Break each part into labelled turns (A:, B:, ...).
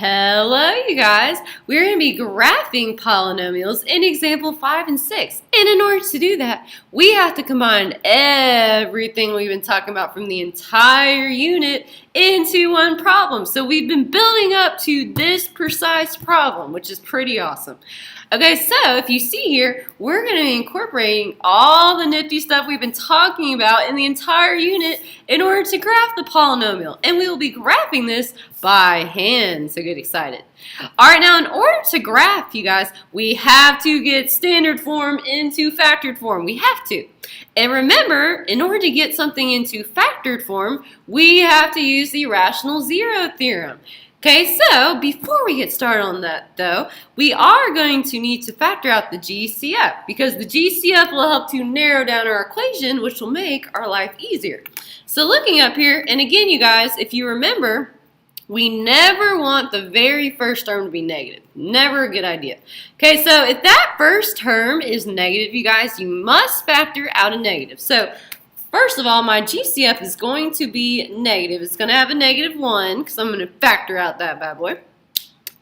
A: Hello, you guys. We're going to be graphing polynomials in example 5 and 6. And in order to do that, we have to combine everything we've been talking about from the entire unit into one problem. So we've been building up to this precise problem, which is pretty awesome. Okay, so if you see here, we're going to be incorporating all the nifty stuff we've been talking about in the entire unit in order to graph the polynomial. And we will be graphing this by hand, so get excited. All right, now in order to graph, you guys, we have to get standard form into factored form. We have to. And remember, in order to get something into factored form, we have to use the rational zero theorem. Okay, so before we get started on that though, we are going to need to factor out the GCF because the GCF will help to narrow down our equation, which will make our life easier. So looking up here, and again you guys, if you remember, we never want the very first term to be negative. Never a good idea. Okay, so if that first term is negative, you guys, you must factor out a negative. So first of all, my GCF is going to be negative. It's going to have a -1 because I'm going to factor out that bad boy.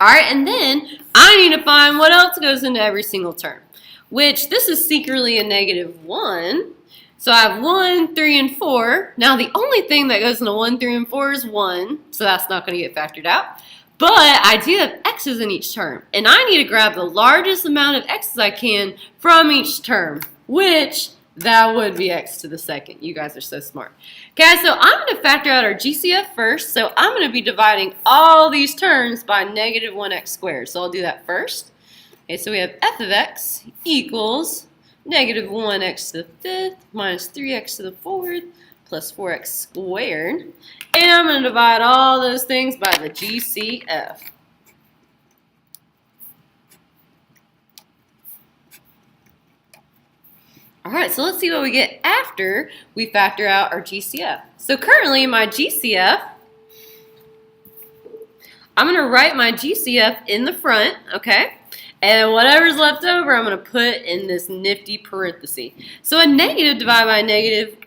A: All right, and then I need to find what else goes into every single term, which this is secretly a -1. So I have 1, 3, and 4. Now the only thing that goes into 1, 3, and 4 is 1, so that's not going to get factored out. But I do have x's in each term, and I need to grab the largest amount of x's I can from each term, which that would be x to the second. You guys are so smart. Okay, so I'm going to factor out our GCF first. So I'm going to be dividing all these terms by -1x squared. So I'll do that first. Okay, so we have f of x equals -1x to the 5th minus 3x to the 4th plus 4x squared. And I'm going to divide all those things by the GCF. Alright, so let's see what we get after we factor out our GCF. So currently my GCF, I'm going to write my GCF in the front, okay? And whatever's left over, I'm going to put in this nifty parenthesis. So a negative divided by a negative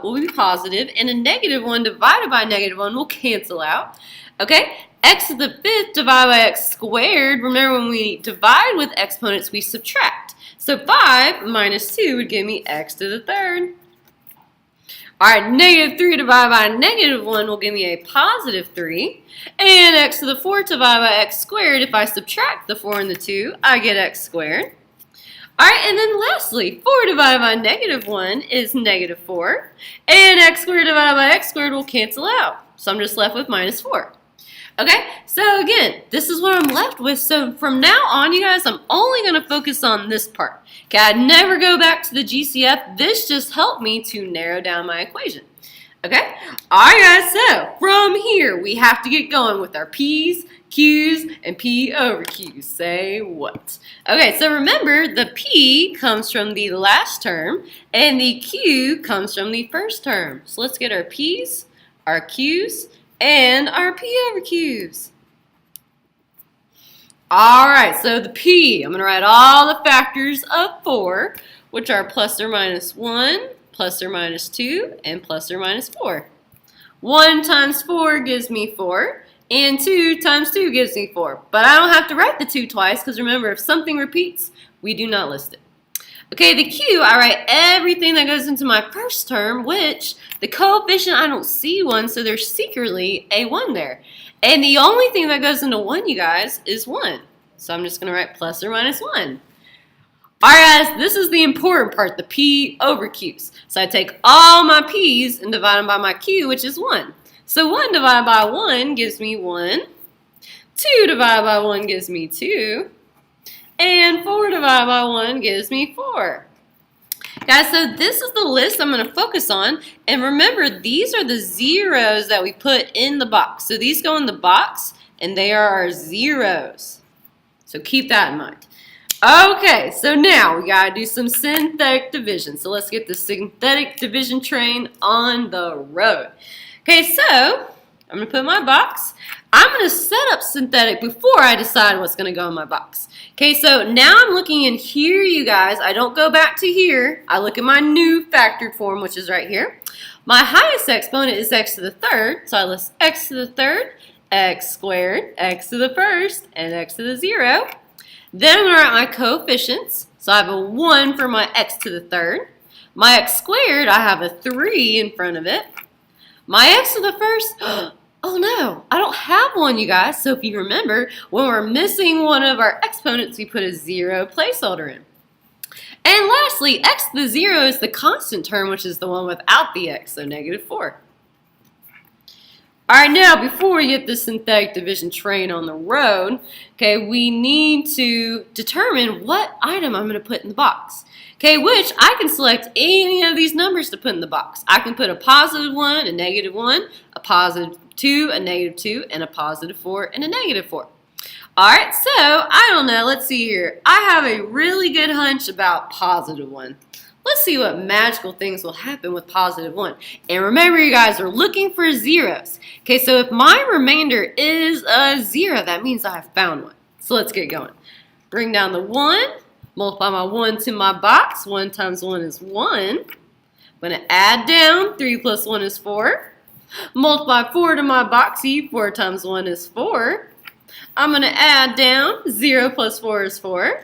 A: will be positive, and a -1 divided by a -1 will cancel out. Okay, x to the 5th divided by x squared. Remember, when we divide with exponents, we subtract. So 5 minus 2 would give me x to the 3rd. All right, -3 divided by a -1 will give me a +3. And x to the 4th divided by x squared, if I subtract the 4 and the 2, I get x squared. All right, and then lastly, 4 divided by -1 is -4. And x squared divided by x squared will cancel out. So I'm just left with -4. Okay, so again, this is what I'm left with. So from now on, you guys, I'm only going to focus on this part. Okay, I'd never go back to the GCF. This just helped me to narrow down my equation. Okay, all right, guys, so from here, we have to get going with our P's, Q's, and P over Q's. Say what? Okay, so remember, the P comes from the last term, and the Q comes from the first term. So let's get our P's, our Q's, and our P over Q's. Alright, so the P, I'm going to write all the factors of 4, which are ±1, ±2, and ±4. 1 times 4 gives me 4, and 2 times 2 gives me 4. But I don't have to write the 2 twice, because remember, if something repeats, we do not list it. Okay, the Q, I write everything that goes into my first term, which the coefficient, I don't see one, so there's secretly a 1 there. And the only thing that goes into 1, you guys, is 1. So I'm just going to write ±1. All right, guys, this is the important part, the P over Q's. So I take all my P's and divide them by my Q, which is 1. So 1 divided by 1 gives me 1. 2 divided by 1 gives me 2. And 4 divided by 1 gives me 4. Guys, so this is the list I'm going to focus on. And remember, these are the zeros that we put in the box. So these go in the box, and they are our zeros. So keep that in mind. Okay, so now we got to do some synthetic division. So let's get the synthetic division train on the road. Okay, so I'm going to put my box. I'm going to set up synthetic before I decide what's going to go in my box. Okay, so now I'm looking in here, you guys. I don't go back to here. I look at my new factored form, which is right here. My highest exponent is x to the 3rd, so I list x to the 3rd, x squared, x to the first, and x to the 0. Then I'm going to write my coefficients. So I have a 1 for my x to the third. My x squared, I have a 3 in front of it. My x to the first, oh no, I don't have one, you guys. So if you remember, when we're missing one of our exponents, we put a 0 placeholder in. And lastly, x to the 0 is the constant term, which is the one without the x, so -4. All right, now before we get the synthetic division train on the road, okay, we need to determine what item I'm going to put in the box. Okay, which I can select any of these numbers to put in the box. I can put a +1, a -1, a +2, a -2, and a +4 and a -4. All right, so I don't know. Let's see here. I have a really good hunch about +1. Let's see what magical things will happen with +1. And remember, you guys are looking for zeros. Okay, so if my remainder is a 0, that means I have found one. So let's get going. Bring down the 1. Multiply my 1 to my box. 1 times 1 is 1. I'm going to add down. 3 plus 1 is 4. Multiply 4 to my boxy. 4 times 1 is 4. I'm going to add down. 0 plus 4 is 4.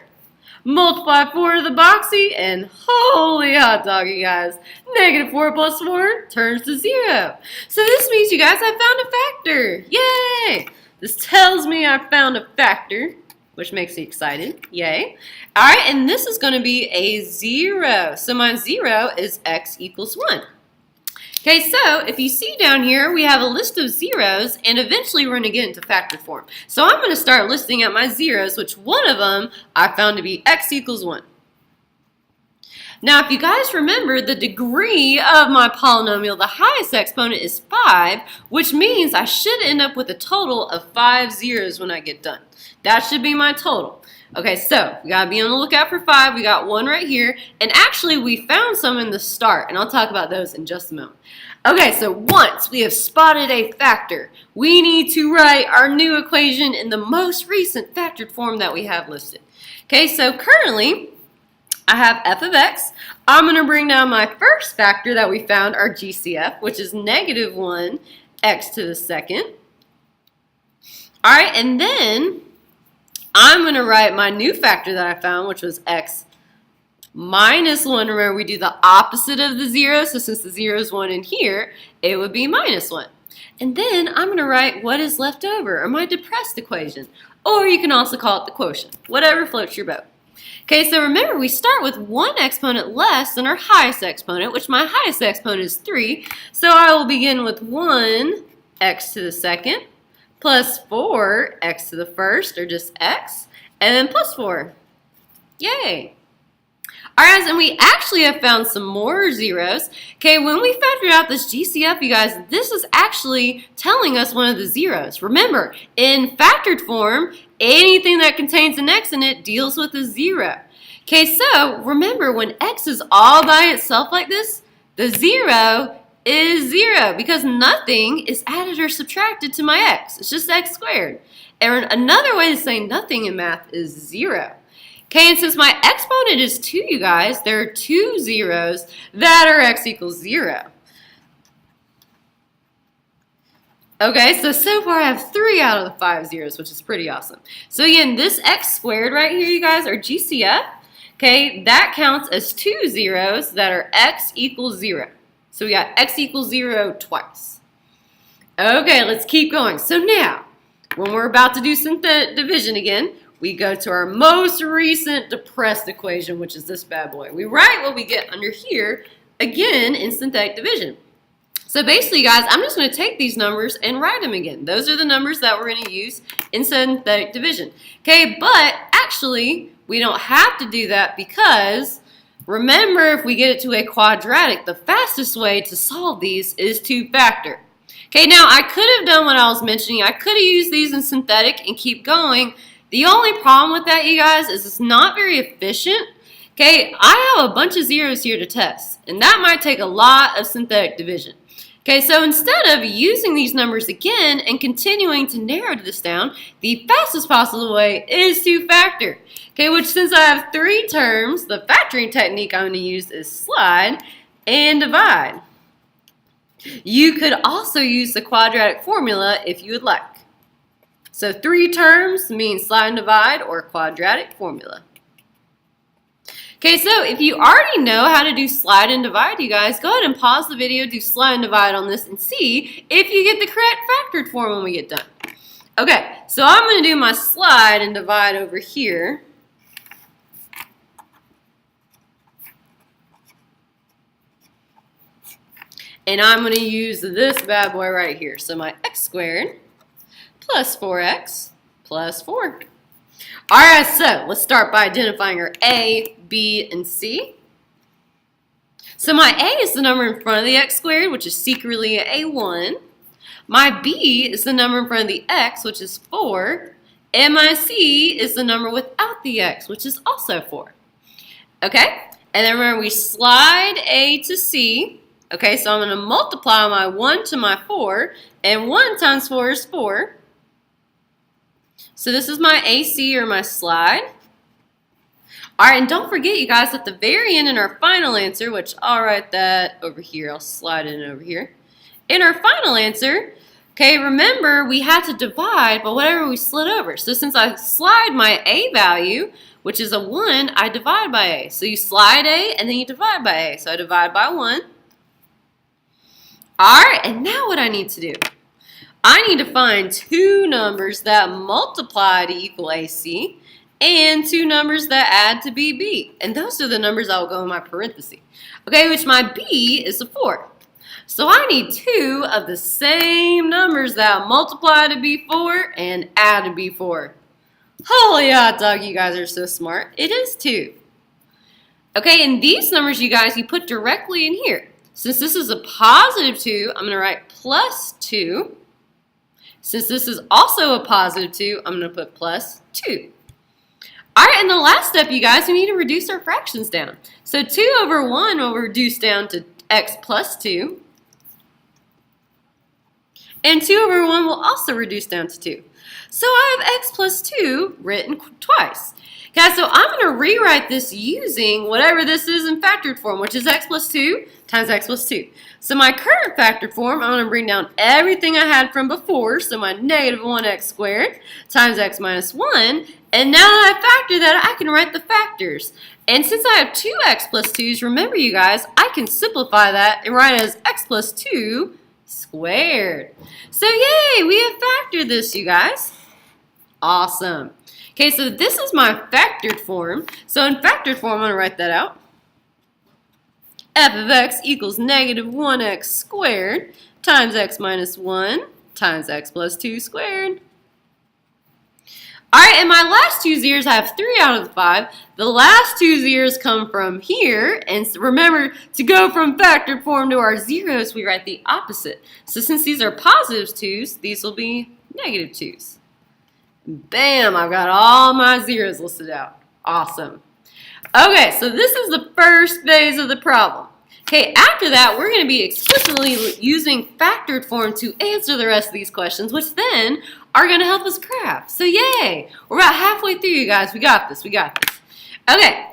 A: Multiply 4 to the boxy, and holy hot dog, you guys, -4 plus 4 turns to 0. So this means, you guys, I found a factor. Yay! This tells me I found a factor, which makes me excited. Yay. All right, and this is going to be a 0. So my 0 is x equals 1. Okay, so if you see down here, we have a list of zeros, and eventually we're going to get into factor form. So I'm going to start listing out my zeros, which one of them I found to be x equals 1. Now, if you guys remember, the degree of my polynomial, the highest exponent is 5, which means I should end up with a total of 5 zeros when I get done. That should be my total. Okay, so we gotta be on the lookout for 5. We got 1 right here, and actually we found some in the start, and I'll talk about those in just a moment. Okay, so once we have spotted a factor, we need to write our new equation in the most recent factored form that we have listed. Okay, so currently I have f of x. I'm going to bring down my first factor that we found, our GCF, which is -1 x to the second. All right, and then I'm going to write my new factor that I found, which was x minus 1. Remember, we do the opposite of the 0, so since the 0 is 1 in here, it would be -1. And then I'm going to write what is left over, or my depressed equation, or you can also call it the quotient, whatever floats your boat. Okay, so remember, we start with one exponent less than our highest exponent, which my highest exponent is 3, so I will begin with 1 x to the second, plus 4 x to the first, or just x, and then plus 4. Yay! Alright, guys, and we actually have found some more zeros. Okay, when we factored out this GCF, you guys, this is actually telling us one of the zeros. Remember, in factored form, anything that contains an x in it deals with a 0. Okay, so remember, when x is all by itself like this, the 0 is 0 because nothing is added or subtracted to my x. It's just x squared. And another way to say nothing in math is 0. Okay, and since my exponent is 2, you guys, there are 2 zeros that are x equals 0. Okay, so far I have 3 out of the 5 zeros, which is pretty awesome. So again, this x squared right here, you guys, our GCF, okay, that counts as 2 zeros that are x equals 0. So we got x equals 0 twice. Okay, let's keep going. So now, when we're about to do synthetic division again, we go to our most recent depressed equation, which is this bad boy. We write what we get under here, again, in synthetic division. So basically, guys, I'm just going to take these numbers and write them again. Those are the numbers that we're going to use in synthetic division. Okay, but actually, we don't have to do that because, remember, if we get it to a quadratic, the fastest way to solve these is to factor. Okay, now I could have done what I was mentioning. I could have used these in synthetic and keep going. The only problem with that, you guys, is it's not very efficient. Okay, I have a bunch of zeros here to test, and that might take a lot of synthetic division. Okay, so instead of using these numbers again and continuing to narrow this down, the fastest possible way is to factor. Okay, which since I have 3 terms, the factoring technique I'm going to use is slide and divide. You could also use the quadratic formula if you would like. So 3 terms means slide and divide or quadratic formula. Okay, so if you already know how to do slide and divide, you guys, go ahead and pause the video, do slide and divide on this, and see if you get the correct factored form when we get done. Okay, so I'm going to do my slide and divide over here. And I'm going to use this bad boy right here. So my x squared plus 4x plus 4. All right, so let's start by identifying our a, b, and c. So my a is the number in front of the x squared, which is secretly a 1. My b is the number in front of the x, which is 4. And my c is the number without the x, which is also 4. Okay? And then remember, we slide a to c. Okay, so I'm going to multiply my 1 to my 4, and 1 times 4 is 4. So this is my AC, or my slide. All right, and don't forget, you guys, at the very end in our final answer, which I'll write that over here. I'll slide it over here. In our final answer, okay, remember, we had to divide by whatever we slid over. So since I slide my A value, which is a 1, I divide by A. So you slide A, and then you divide by A. So I divide by 1. Alright, and now what I need to do? I need to find 2 numbers that multiply to equal AC and 2 numbers that add to BB. And those are the numbers that will go in my parenthesis. Okay, which my B is a 4. So I need 2 of the same numbers that multiply to be 4 and add to be 4. Holy hot dog, you guys are so smart. It is 2. Okay, and these numbers, you guys, you put directly in here. Since this is a positive 2, I'm going to write plus 2. Since this is also a positive 2, I'm going to put plus 2. All right, and the last step, you guys, we need to reduce our fractions down. So 2 over 1 will reduce down to x plus 2. And 2 over 1 will also reduce down to 2. So I have x plus 2 written twice. Guys, so I'm going to rewrite this using whatever this is in factored form, which is x plus 2 times x plus 2. So my current factored form, I'm going to bring down everything I had from before, so my negative 1x squared times x minus 1. And now that I factor that, I can write the factors. And since I have 2x plus 2's, remember you guys, I can simplify that and write it as x plus 2 squared. So yay, we have factored this, you guys. Awesome. Okay, so this is my factored form. So in factored form, I'm going to write that out. F of x equals negative 1x squared times x minus 1 times x plus 2 squared. All right, and my last 2 zeros, I have 3 out of the 5. The last 2 zeros come from here. And remember, to go from factored form to our zeros, we write the opposite. So since these are positive 2's, these will be negative 2's. Bam, I've got all my zeros listed out. Awesome. Okay, so this is the first phase of the problem. Okay, after that, we're going to be explicitly using factored form to answer the rest of these questions, which then are going to help us graph. So yay, we're about halfway through, you guys. We got this, we got this. Okay,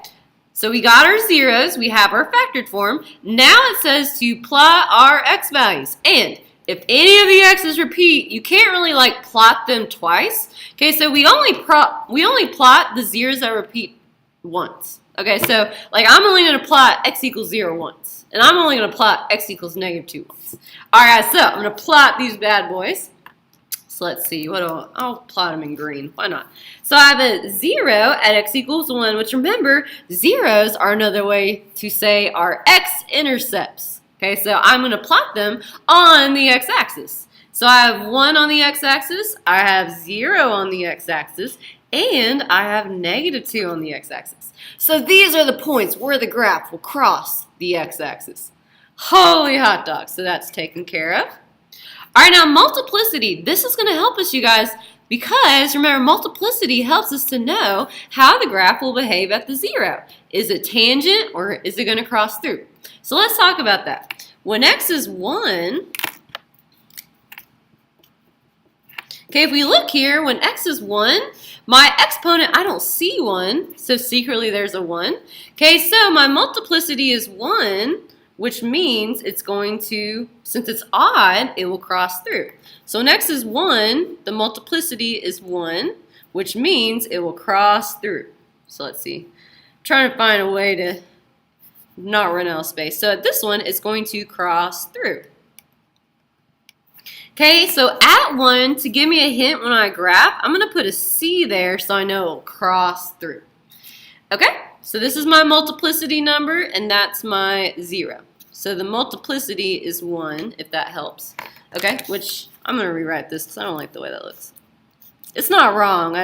A: so we got our zeros, we have our factored form. Now it says to plot our x values. And if any of the x's repeat, you can't really like plot them twice. Okay, so we only plot the zeros that repeat once. Okay, so like I'm only going to plot x equals 0 once. And I'm only going to plot x equals negative 2 once. Alright, so I'm going to plot these bad boys. So let's see, I'll plot them in green. Why not? So I have a 0 at x equals 1, which remember, zeros are another way to say our x-intercepts. Okay, so I'm going to plot them on the x-axis. So I have 1 on the x-axis, I have 0 on the x-axis, and I have negative 2 on the x-axis. So these are the points where the graph will cross the x-axis. Holy hot dog, so that's taken care of. All right, now multiplicity. This is going to help us, you guys, because remember, multiplicity helps us to know how the graph will behave at the 0. Is it tangent or is it going to cross through? So let's talk about that. When x is 1, okay, if we look here, when x is 1, my exponent, I don't see 1, so secretly there's a 1. Okay, so my multiplicity is 1 which means it's going to, since it's odd, it will cross through. So when x is 1, the multiplicity is 1, which means it will cross through. So let's see. I'm trying to find a way to not run out of space. So at this one, it's going to cross through. Okay, so at 1, to give me a hint when I graph, I'm going to put a C there so I know it will cross through. Okay, so this is my multiplicity number, and that's my 0. So the multiplicity is 1, if that helps. Okay, which I'm going to rewrite this because I don't like the way that looks. It's not wrong,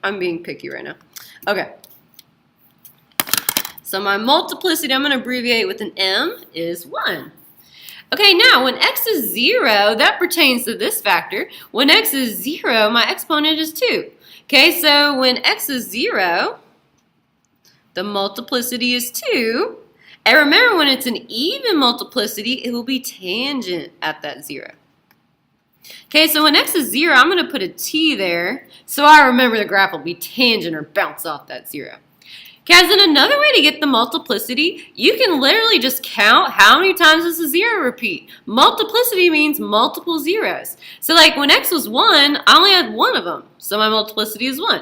A: I'm being picky right now. Okay. So my multiplicity, I'm going to abbreviate with an M, is 1. Okay, now when x is 0, that pertains to this factor. When x is 0, my exponent is 2. Okay, so when x is 0, the multiplicity is 2. And remember, when it's an even multiplicity, it will be tangent at that 0. Okay, so when x is 0, I'm going to put a t there, so I remember the graph will be tangent or bounce off that 0. Okay, as in another way to get the multiplicity, you can literally just count how many times does a 0 repeat. Multiplicity means multiple zeros. So like when x was 1, I only had 1 of them, so my multiplicity is 1.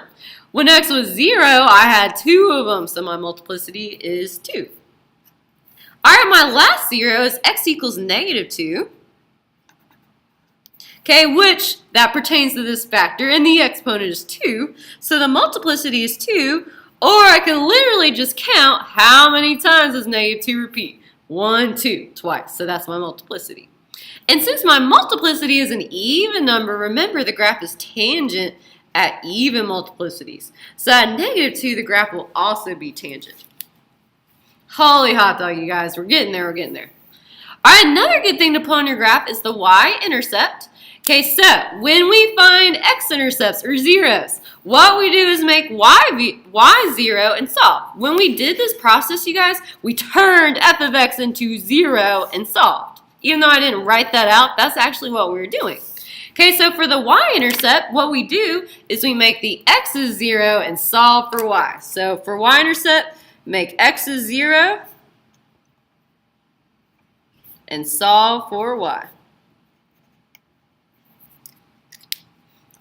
A: When x was 0, I had 2 of them, so my multiplicity is 2. Alright, my last 0 is x equals negative 2. Okay, which that pertains to this factor, and the exponent is 2, so the multiplicity is 2, or I can literally just count how many times does negative 2 repeat. 1, 2, twice, so that's my multiplicity. And since my multiplicity is an even number, remember the graph is tangent at even multiplicities. So at negative 2, the graph will also be tangent. Holy hot dog, you guys. We're getting there. We're getting there. All right, another good thing to put on your graph is the y-intercept. Okay, so when we find x-intercepts or zeros, what we do is make y 0 and solve. When we did this process, you guys, we turned f of x into 0 and solved. Even though I didn't write that out, that's actually what we were doing. Okay, so for the y-intercept, what we do is we make the x is 0 and solve for y. So for y-intercept, make x is 0 and solve for y.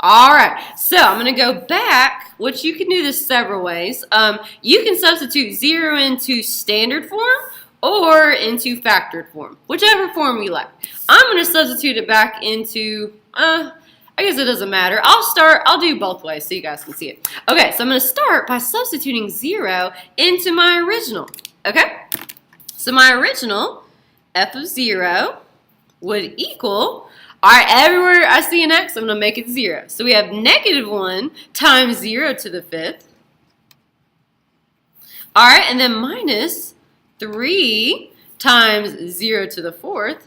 A: All right, so I'm going to go back, which you can do this several ways. You can substitute 0 into standard form or into factored form, whichever form you like. I'm going to substitute it back into, I guess it doesn't matter. I'll do both ways so you guys can see it. Okay, so I'm going to start by substituting 0 into my original. Okay, so my original, f of 0, would equal, all right, everywhere I see an x, I'm going to make it 0. So we have negative 1 times 0 to the 5th. All right, and then minus 3 times 0 to the 4th.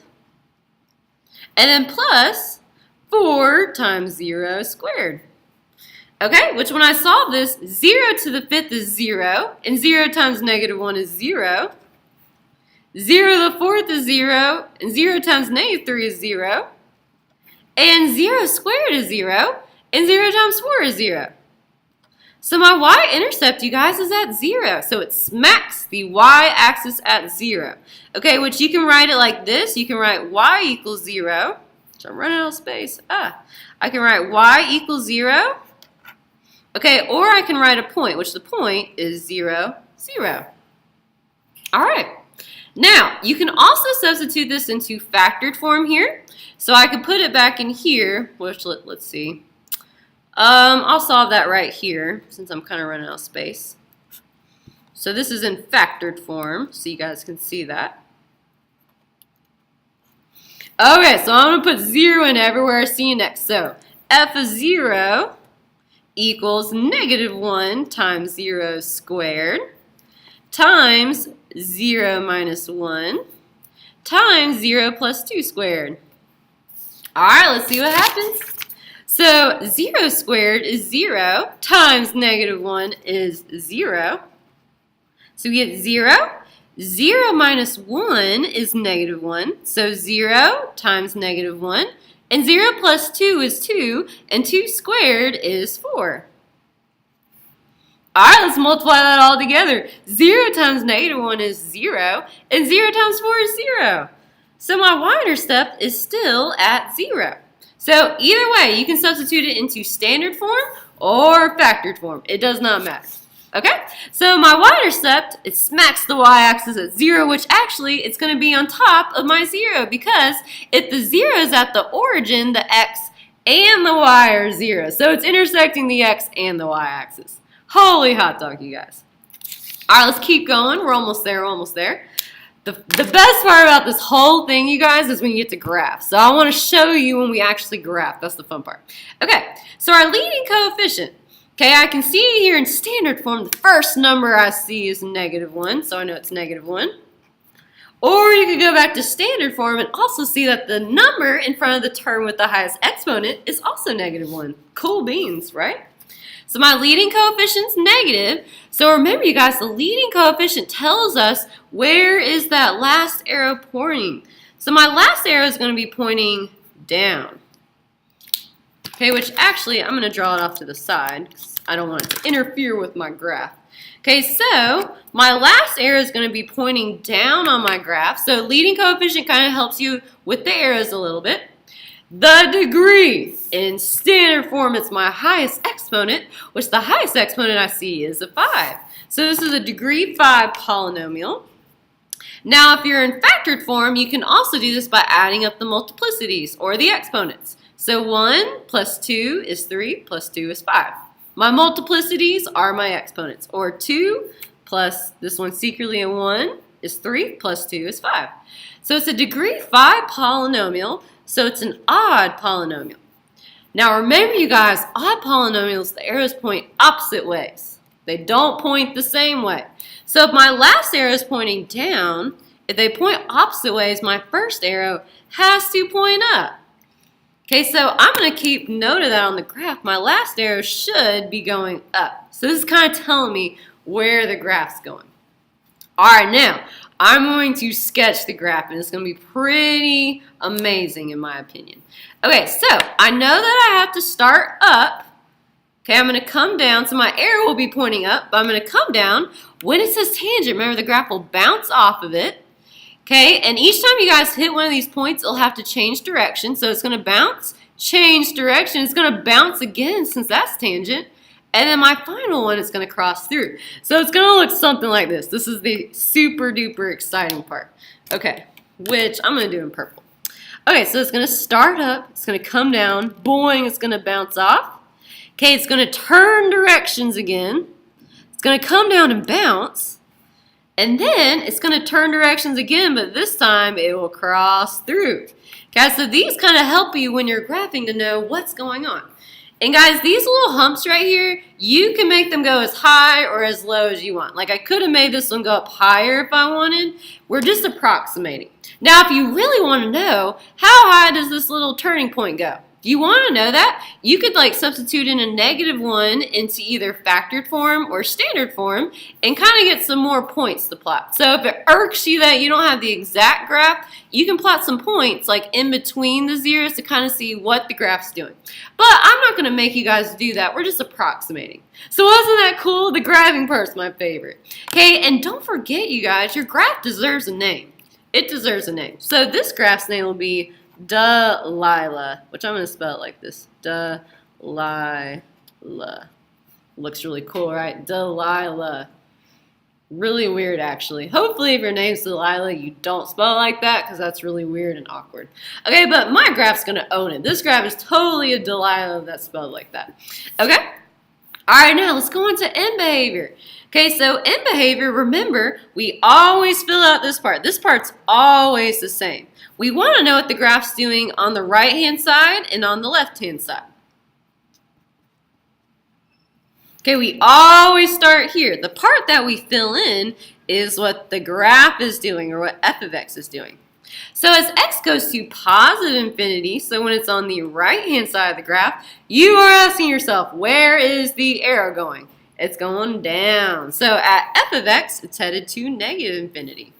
A: And then plus 4 times 0 squared. Okay, which when I solve this, 0 to the 5th is 0, and 0 times negative 1 is 0. 0 to the 4th is 0, and 0 times negative 3 is 0. And 0 squared is 0, and 0 times 4 is 0. So my y-intercept, you guys, is at 0. So it smacks the y-axis at 0. Okay, which you can write it like this. You can write y equals 0. Which I'm running out of space. I can write y equals 0. Okay, or I can write a point, which the point is 0, 0. All right. Now, you can also substitute this into factored form here. So I could put it back in here, which let's see. I'll solve that right here since I'm kind of running out of space. So this is in factored form, so you guys can see that. Okay, so I'm going to put 0 in everywhere I see an x. So f of 0 equals negative 1 times 0 squared times 0 minus 1 times 0 plus 2 squared. All right, let's see what happens. So 0 squared is 0 times negative 1 is 0. So we get 0. 0 minus 1 is negative 1. So 0 times negative 1. And 0 plus 2 is 2. And 2 squared is 4. All right, let's multiply that all together. 0 times -1 is 0, and 0 times 4 is 0. So my y-intercept is still at 0. So either way, you can substitute it into standard form or factored form. It does not matter. Okay? So my y-intercept, it smacks the y-axis at 0, which actually it's going to be on top of my 0, because if the 0 is at the origin, the x and the y are 0. So it's intersecting the x and the y-axis. Holy hot dog, you guys. All right, let's keep going. We're almost there. We're almost there. The best part about this whole thing, you guys, is when you get to graph. So I want to show you when we actually graph. That's the fun part. Okay, so our leading coefficient. Okay, I can see here in standard form, the first number I see is -1, so I know it's -1. Or you could go back to standard form and also see that the number in front of the term with the highest exponent is also -1. Cool beans, right? So my leading coefficient's negative. So remember, you guys, the leading coefficient tells us where is that last arrow pointing. So my last arrow is going to be pointing down. Okay, which actually I'm going to draw it off to the side because I don't want it to interfere with my graph. Okay, so my last arrow is going to be pointing down on my graph. So leading coefficient kind of helps you with the arrows a little bit. The degree, in standard form, it's my highest exponent, which the highest exponent I see is a 5. So this is a degree 5 polynomial. Now, if you're in factored form, you can also do this by adding up the multiplicities, or the exponents. So 1 plus 2 is 3, plus 2 is 5. My multiplicities are my exponents, or 2 plus this one secretly a 1 is 3, plus 2 is 5. So it's a degree 5 polynomial. So it's an odd polynomial. Now remember, you guys, odd polynomials, the arrows point opposite ways. They don't point the same way. So if my last arrow is pointing down, if they point opposite ways, my first arrow has to point up. Okay, so I'm going to keep note of that on the graph. My last arrow should be going up. So this is kind of telling me where the graph's going. All right, now I'm going to sketch the graph, and it's going to be pretty amazing in my opinion. Okay, so I know that I have to start up. Okay, I'm going to come down, so my arrow will be pointing up, but I'm going to come down. When it says tangent, remember the graph will bounce off of it. Okay, and each time you guys hit one of these points, it'll have to change direction. So it's going to bounce, change direction. It's going to bounce again since that's tangent. And then my final one is going to cross through. So it's going to look something like this. This is the super duper exciting part. Okay, which I'm going to do in purple. Okay, so it's going to start up. It's going to come down. Boing, it's going to bounce off. Okay, it's going to turn directions again. It's going to come down and bounce. And then it's going to turn directions again, but this time it will cross through. Okay, so these kind of help you when you're graphing to know what's going on. And guys, these little humps right here, you can make them go as high or as low as you want. Like I could have made this one go up higher if I wanted. We're just approximating. Now, if you really want to know, how high does this little turning point go? You want to know that? You could like substitute in a -1 into either factored form or standard form and kind of get some more points to plot. So if it irks you that you don't have the exact graph, you can plot some points like in between the zeros to kind of see what the graph's doing. But I'm not going to make you guys do that. We're just approximating. So wasn't that cool? The graphing part's my favorite. Okay, and don't forget, you guys, your graph deserves a name. It deserves a name. So this graph's name will be Delilah, which I'm going to spell it like this. Delilah. Looks really cool, right? Delilah. Really weird, actually. Hopefully, if your name's Delilah, you don't spell it like that, because that's really weird and awkward. Okay, but my graph's going to own it. This graph is totally a Delilah that's spelled like that. Okay? All right, now let's go into end behavior. Okay, so end behavior, remember, we always fill out this part. This part's always the same. We want to know what the graph's doing on the right-hand side and on the left-hand side. Okay, we always start here. The part that we fill in is what the graph is doing, or what f of x is doing. So as x goes to positive infinity, so when it's on the right-hand side of the graph, you are asking yourself, where is the arrow going? It's going down. So at f of x, it's headed to negative infinity.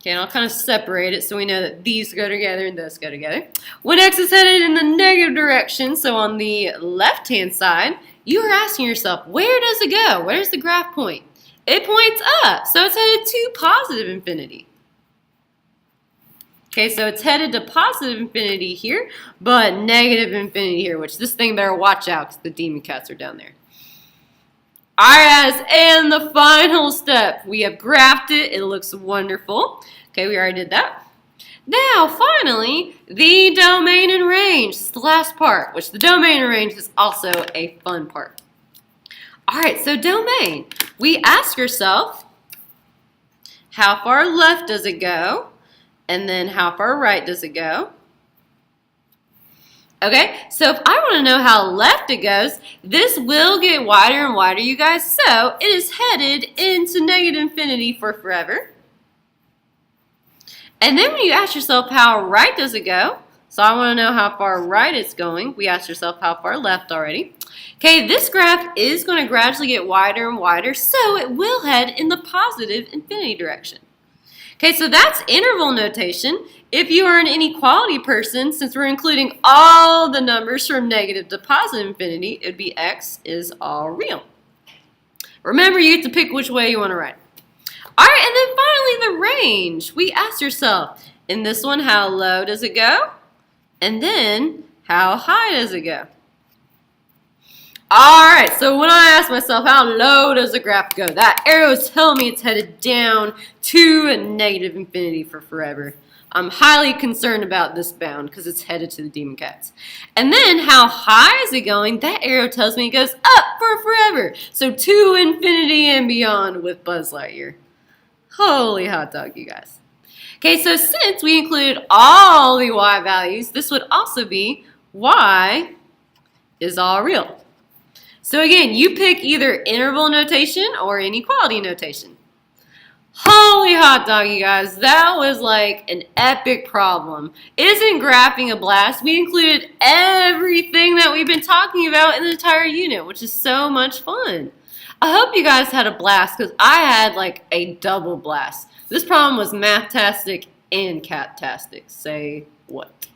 A: Okay, and I'll kind of separate it so we know that these go together and those go together. When x is headed in the negative direction, so on the left-hand side, you are asking yourself, where does it go? Where's the graph point? It points up, so it's headed to positive infinity. Okay, so it's headed to positive infinity here, but negative infinity here, which this thing better watch out because the demon cats are down there. Alright, and the final step. We have graphed it. It looks wonderful. Okay, we already did that. Now, finally, the domain and range. This is the last part, which the domain and range is also a fun part. Alright, so domain. We ask ourselves, how far left does it go? And then how far right does it go? Okay, so if I want to know how left it goes, this will get wider and wider, you guys. So it is headed into negative infinity for forever. And then when you ask yourself how right does it go, so I want to know how far right it's going, we ask yourself how far left already. Okay, this graph is going to gradually get wider and wider, so it will head in the positive infinity direction. Okay, so that's interval notation. If you are an inequality person, since we're including all the numbers from negative to positive infinity, it would be x is all real. Remember, you get to pick which way you want to write. All right, and then finally the range. We ask yourself, in this one, how low does it go? And then, how high does it go? Alright, so when I ask myself how low does the graph go, that arrow is telling me it's headed down to negative infinity for forever. I'm highly concerned about this bound because it's headed to the demon cats. And then how high is it going? That arrow tells me it goes up for forever. So to infinity and beyond with Buzz Lightyear. Holy hot dog, you guys. Okay, so since we included all the y values, this would also be y is all real. So again, you pick either interval notation or inequality notation. Holy hot dog, you guys. That was like an epic problem. Isn't graphing a blast? We included everything that we've been talking about in the entire unit, which is so much fun. I hope you guys had a blast because I had like a double blast. This problem was math-tastic and cat-tastic. Say what?